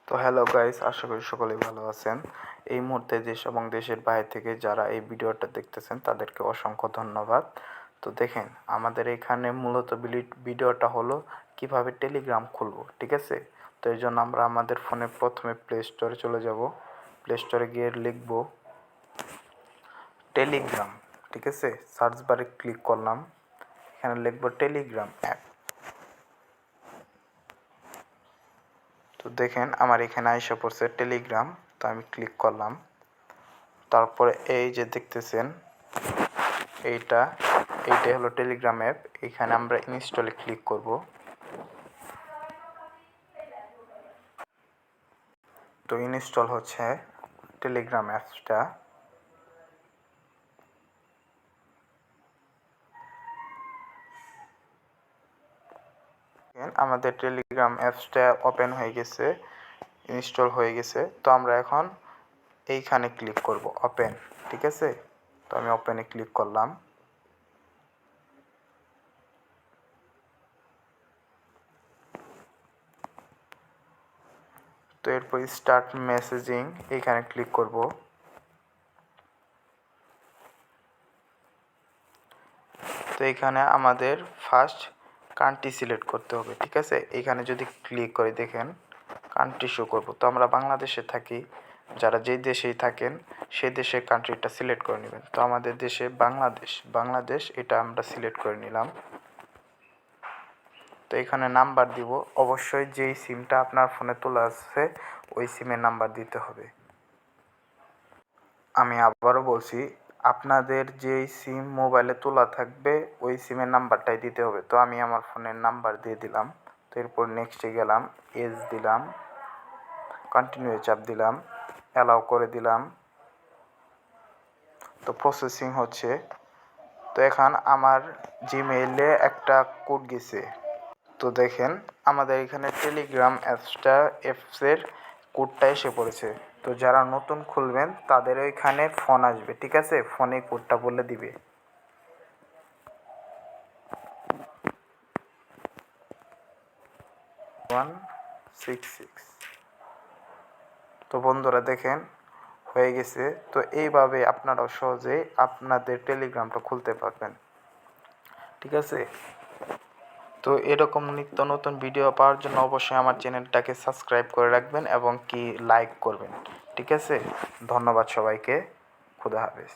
তো hello guys, আশা করি সকলেই ভালো আছেন। এই মুহূর্তে দেশ এবং দেশের বাইরে থেকে যারা এই ভিডিওটা দেখতেছেন তাদেরকে অসংখ্য ধন্যবাদ। তো দেখেন, আমাদের এখানে মূলত ভিডিওটা হলো কিভাবে টেলিগ্রাম খুলবো, ঠিক আছে? তো এই জন্য আমরা আমাদের ফোনে প্রথমে প্লে স্টোরে চলে যাব। প্লে স্টোরে গিয়ে লিখব টেলিগ্রাম, ঠিক আছে? সার্চ বারে ক্লিক করলাম, এখানে লিখব টেলিগ্রাম অ্যাপ। তো দেখেন আমার এখানে আইসা পড়ছে টেলিগ্রাম। তো আমি ক্লিক করলাম, তারপরে এই যে দেখতেছেন এইটাই হলো টেলিগ্রাম অ্যাপ। এখানে আমরা ইনস্টলে ক্লিক করব। তো ইনস্টল হচ্ছে টেলিগ্রাম অ্যাপসটা। আমাদের টেলিগ্রাম অ্যাপসটা ওপেন হয়ে গেছে, ইনস্টল হয়ে গেছে। তো আমরা এখন এইখানে ক্লিক করব ওপেন, ঠিক আছে? তো আমি ওপেনে ক্লিক করলাম। তো এরপর স্টার্ট মেসেজিং এইখানে ক্লিক করব। তো এখানে আমাদের ফার্স্ট কান্ট্রি সিলেক্ট করতে হবে, ঠিক আছে? এখানে যদি ক্লিক করে দেখেন কান্ট্রি শো করব। তো আমরা বাংলাদেশে থাকি, যারা যেই দেশেই থাকেন সেই দেশের কান্ট্রিটা সিলেক্ট করে নেবেন। তো আমাদের দেশে বাংলাদেশ এটা আমরা সিলেক্ট করে নিলাম। তো এখানে নাম্বার দিব, অবশ্যই যেই সিমটা আপনার ফোনে তোলা আছে ওই সিমের নাম্বার দিতে হবে। আমি আবারও বলছি, আপনাদের যেই সিম মোবাইলে তোলা থাকবে ওই সিমের নাম্বারটাই দিতে হবে। তো আমি আমার ফোনের নাম্বার দিয়ে দিলাম। তো এরপর নেক্সটে গেলাম, এজ দিলাম, কন্টিনিউ চাপ দিলাম, অ্যালাউ করে দিলাম। তো প্রসেসিং হচ্ছে। তো এখন আমার জিমেইলে একটা কোড গেছে। তো দেখেন আমাদের এখানে টেলিগ্রাম অ্যাপসের কোডটা এসে পড়েছে। তো যারা নতুন খুলবেন তাদের ওইখানে ফোন আসবে, ঠিক আছে? ফোনে কোডটা বলে দিবে 166। তো বন্ধুরা দেখেন হয়ে গেছে। তো এইভাবে আপনারাও সহজে আপনাদের টেলিগ্রামটা খুলতে পারবেন, ঠিক আছে? তো এরকম নিত্য নতুন ভিডিও পাওয়ার জন্য অবশ্যই আমার চ্যানেলটাকে সাবস্ক্রাইব করে রাখবেন এবং কি লাইক করবেন, ঠিক আছে? ধন্যবাদ সবাইকে। খুদা হাফেজ।